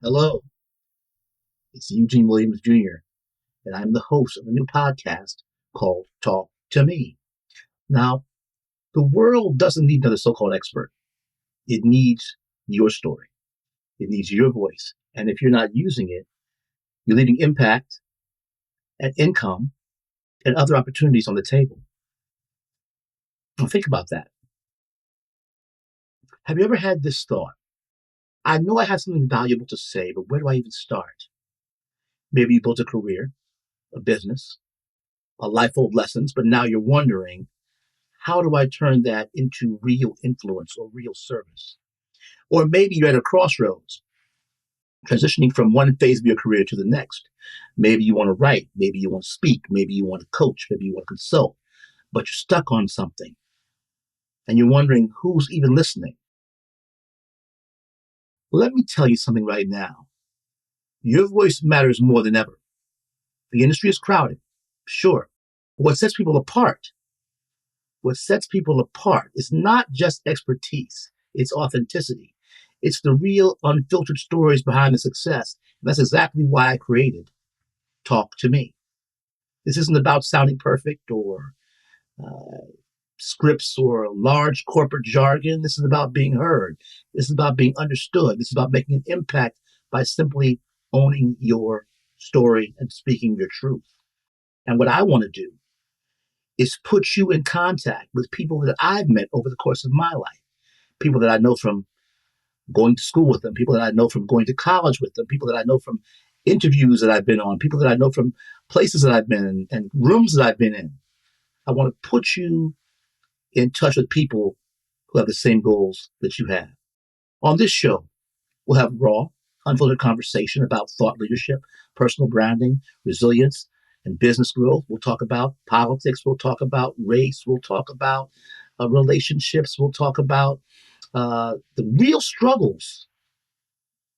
Hello, it's Eugene Williams Jr., and I'm the host of a new podcast called Talk to Me. Now, the world doesn't need another so called expert, it needs your story, it needs your voice. And if you're not using it, you're leaving impact and income and other opportunities on the table. Now, think about that. Have you ever had this thought? I know I have something valuable to say, but where do I even start? Maybe you built a career, a business, a life old lessons, but now you're wondering, how do I turn that into real influence or real service? Or maybe you're at a crossroads, transitioning from one phase of your career to the next. Maybe you want to write, maybe you want to speak, maybe you want to coach, maybe you want to consult, but you're stuck on something and you're wondering who's even listening. Let me tell you something right now. Your voice matters more than ever. The industry is crowded, sure. But what sets people apart is not just expertise, it's authenticity. It's the real, unfiltered stories behind the success. And that's exactly why I created Talk to Me. This isn't about sounding perfect or uh, scripts or large corporate jargon. This is about being heard. This is about being understood. This is about making an impact by simply owning your story and speaking your truth. And what I want to do is put you in contact with people that I've met over the course of my life, people that I know from going to school with them, people that I know from going to college with them, people that I know from interviews that I've been on, people that I know from places that I've been in and rooms that I've been in. I want to put you in touch with people who have the same goals that you have. On this show, we'll have raw, unfiltered conversation about thought leadership, personal branding, resilience, and business growth. We'll talk about politics. We'll talk about race. We'll talk about relationships. We'll talk about the real struggles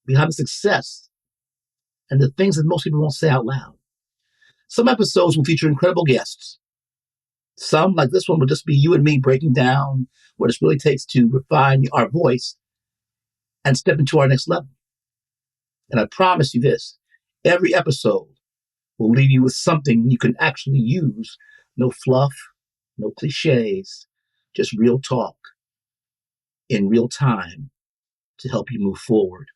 behind the success and the things that most people won't say out loud. Some episodes will feature incredible guests. Some, like this one, will just be you and me breaking down what it really takes to refine our voice and step into our next level. And I promise you this, every episode will leave you with something you can actually use. No fluff, no cliches, just real talk in real time to help you move forward.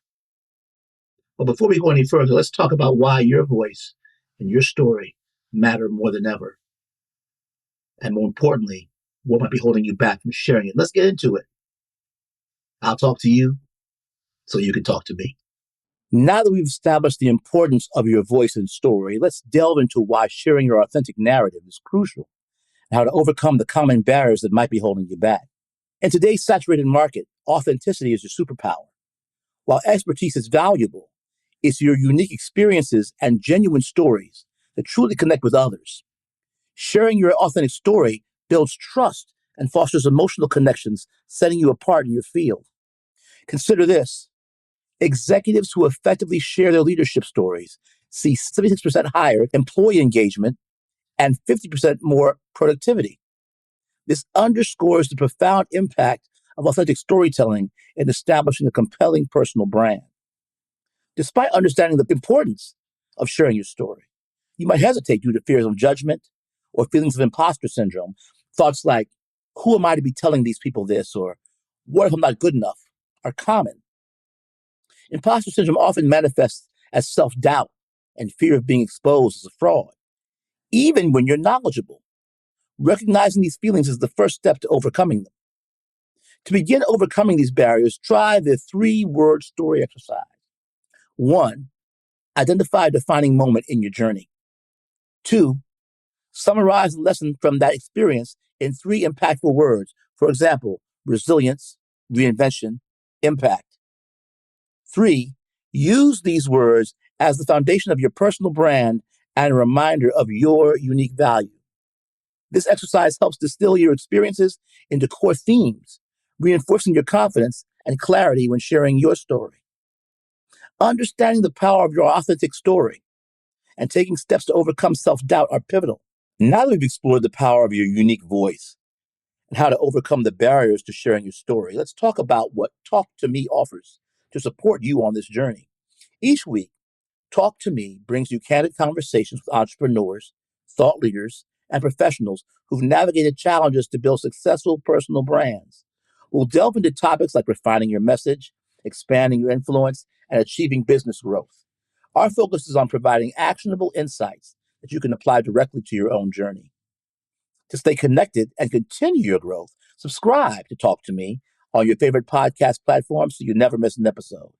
But before we go any further, let's talk about why your voice and your story matter more than ever. And more importantly, what might be holding you back from sharing it. Let's get into it. I'll talk to you so you can talk to me. Now that we've established the importance of your voice and story, let's delve into why sharing your authentic narrative is crucial and how to overcome the common barriers that might be holding you back. In today's saturated market, authenticity is your superpower. While expertise is valuable, it's your unique experiences and genuine stories that truly connect with others. Sharing your authentic story builds trust and fosters emotional connections, setting you apart in your field. Consider this. Executives who effectively share their leadership stories see 76% higher employee engagement and 50% more productivity. This underscores the profound impact of authentic storytelling in establishing a compelling personal brand. Despite understanding the importance of sharing your story, you might hesitate due to fears of judgment or feelings of imposter syndrome. Thoughts like, who am I to be telling these people this? Or what if I'm not good enough? Are common. Imposter syndrome often manifests as self-doubt and fear of being exposed as a fraud, even when you're knowledgeable. Recognizing these feelings is the first step to overcoming them. To begin overcoming these barriers, try the 3-word story exercise. 1, identify a defining moment in your journey. 2, summarize the lesson from that experience in 3 impactful words. For example, resilience, reinvention, impact. 3, use these words as the foundation of your personal brand and a reminder of your unique value. This exercise helps distill your experiences into core themes, reinforcing your confidence and clarity when sharing your story. Understanding the power of your authentic story and taking steps to overcome self-doubt are pivotal. Now that we've explored the power of your unique voice and how to overcome the barriers to sharing your story, let's talk about what Talk to Me offers to support you on this journey. Each week, Talk to Me brings you candid conversations with entrepreneurs, thought leaders, and professionals who've navigated challenges to build successful personal brands. We'll delve into topics like refining your message, expanding your influence, and achieving business growth. Our focus is on providing actionable insights that you can apply directly to your own journey. To stay connected and continue your growth, subscribe to Talk to Me on your favorite podcast platform so you never miss an episode.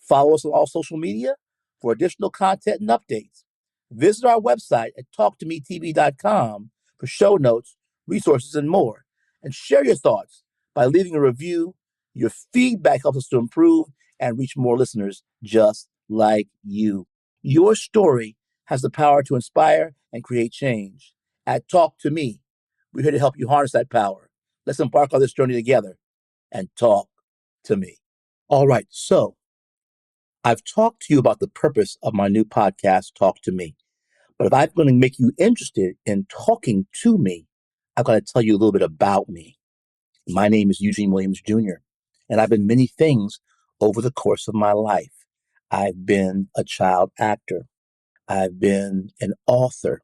Follow us on all social media for additional content and updates. Visit our website at talktometv.com for show notes, resources, and more. And share your thoughts by leaving a review. Your feedback helps us to improve and reach more listeners just like you. Your story has the power to inspire and create change. At Talk to Me, we're here to help you harness that power. Let's embark on this journey together and talk to me. All right, so I've talked to you about the purpose of my new podcast, Talk to Me. But if I'm going to make you interested in talking to me, I've got to tell you a little bit about me. My name is Eugene Williams Jr., and I've been many things over the course of my life. I've been a child actor. I've been an author.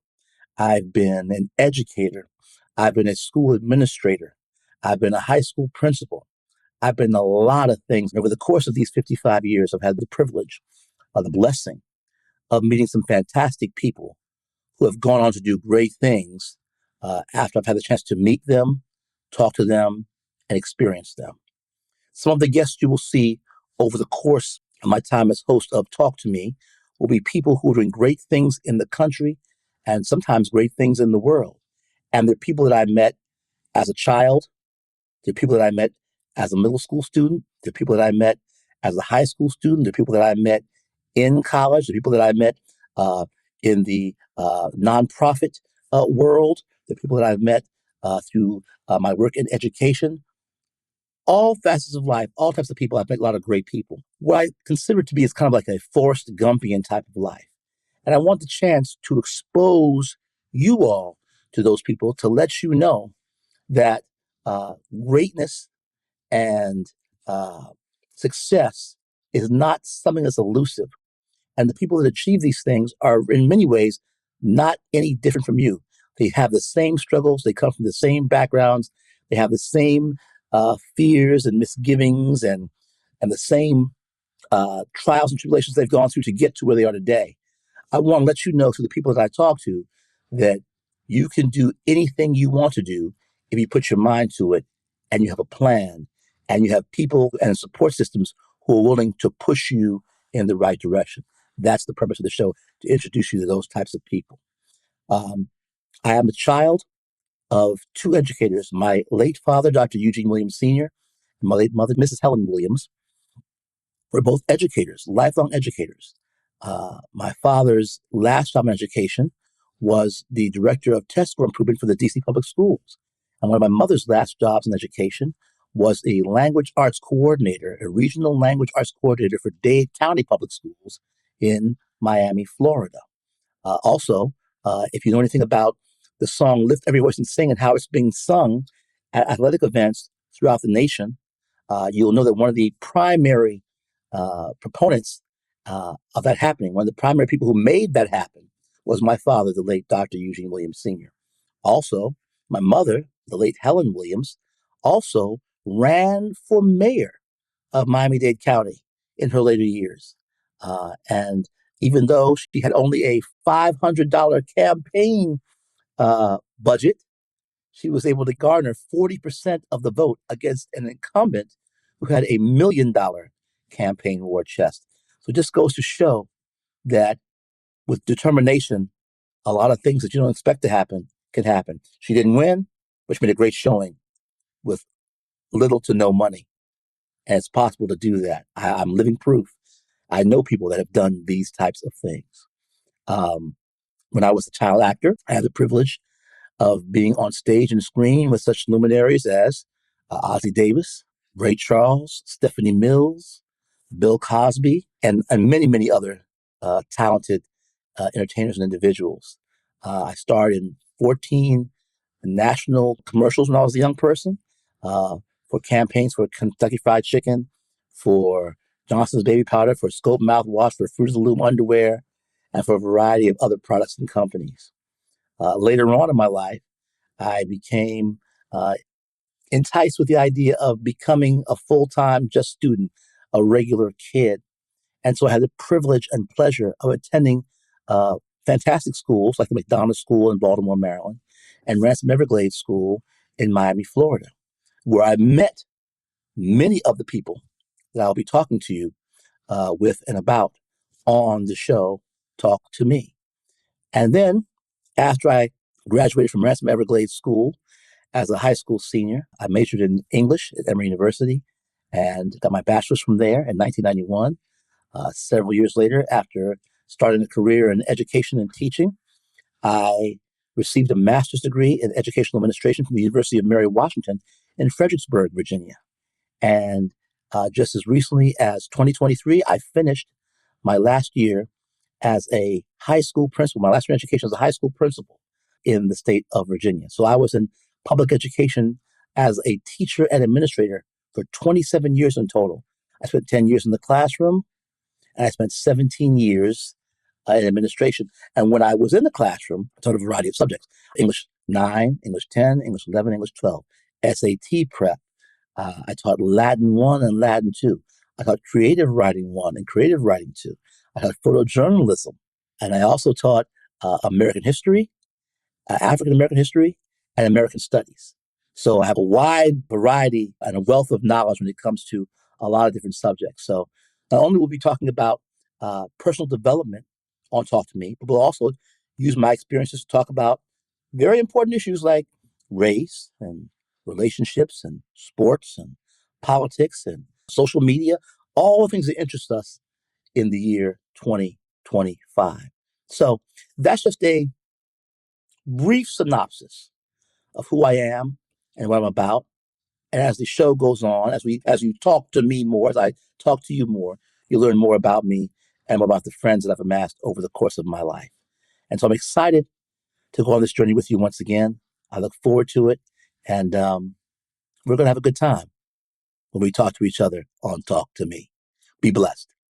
I've been an educator. I've been a school administrator. I've been a high school principal. I've been a lot of things. Over the course of these 55 years, I've had the privilege or the blessing of meeting some fantastic people who have gone on to do great things after I've had the chance to meet them, talk to them, and experience them. Some of the guests you will see over the course of my time as host of Talk to Me will be people who are doing great things in the country and sometimes great things in the world. And they're people that I met as a child. They're people that I met as a middle school student. They're people that I met as a high school student. They're people that I met in college. They're people that I met in the nonprofit world. They're people that I've met through my work in education. All facets of life, all types of people. I've met a lot of great people. What I consider to be is kind of like a Forrest Gumpian type of life. And I want the chance to expose you all to those people to let you know that greatness and uh, success is not something that's elusive. And the people that achieve these things are, in many ways, not any different from you. They have the same struggles. They come from the same backgrounds. They have the same fears and misgivings and the same trials and tribulations they've gone through to get to where they are today. I want to let you know, through the people that I talk to, that you can do anything you want to do if you put your mind to it and you have a plan and you have people and support systems who are willing to push you in the right direction. That's the purpose of the show, to introduce you to those types of people. Um, I am the child of two educators, my late father, Dr. Eugene Williams Sr., and my late mother, Mrs. Helen Williams. We're both educators, lifelong educators. My father's last job in education was the director of test score improvement for the DC Public Schools. And one of my mother's last jobs in education was a language arts coordinator, a regional language arts coordinator for Dade County Public Schools in Miami, Florida. Also, if you know anything about the song Lift Every Voice and Sing and how it's being sung at athletic events throughout the nation, you'll know that one of the primary proponents of that happening, one of the primary people who made that happen, was my father, the late Dr. Eugene Williams Sr. Also, my mother, the late Helen Williams, also ran for mayor of Miami-Dade County in her later years. And even though she had only a $500 campaign budget, she was able to garner 40% of the vote against an incumbent who had $1 million campaign war chest. So it just goes to show that with determination, a lot of things that you don't expect to happen can happen. She didn't win, but she made a great showing with little to no money. And it's possible to do that. I'm living proof. I know people that have done these types of things. Um, when I was a child actor, I had the privilege of being on stage and screen with such luminaries as Ozzie Davis, Ray Charles, Stephanie Mills, Bill Cosby, and many, many other talented entertainers and individuals. I starred in 14 national commercials when I was a young person, for campaigns for Kentucky Fried Chicken, for Johnson's baby powder, for Scope mouthwash, for Fruit of the Loom underwear, and for a variety of other products and companies. Later on in my life, I became uh, enticed with the idea of becoming a full-time just student, a regular kid. And so I had the privilege and pleasure of attending uh, fantastic schools like the McDonald School in Baltimore, Maryland, and Ransom Everglades School in Miami, Florida, where I met many of the people that I'll be talking to you with and about on the show Talk to Me. And then after I graduated from Ransom Everglades School as a high school senior, I majored in English at Emory University and got my bachelor's from there in 1991. Several years later, after starting a career in education and teaching, I received a master's degree in educational administration from the University of Mary Washington in Fredericksburg, Virginia. And just as recently as 2023, I finished my last year as a high school principal. My last year in education as a high school principal in the state of Virginia. So I was in public education as a teacher and administrator for 27 years in total. I spent 10 years in the classroom, and I spent 17 years in administration. And when I was in the classroom, I taught a variety of subjects: English 9, English 10, English 11, English 12, SAT prep. I taught Latin 1 and Latin 2. I taught creative writing 1 and creative writing 2. I taught photojournalism. And I also taught American history, African American history, and American studies. So I have a wide variety and a wealth of knowledge when it comes to a lot of different subjects. So not only will we be talking about personal development on Talk to Me, but we'll also use my experiences to talk about very important issues like race and relationships and sports and politics and social media, all the things that interest us in the year 2025. So that's just a brief synopsis of who I am and what I'm about. And as the show goes on, as you talk to me more, as I talk to you more, you learn more about me and more about the friends that I've amassed over the course of my life. And so I'm excited to go on this journey with you once again. I look forward to it. And we're going to have a good time when we talk to each other on Talk to Me. Be blessed.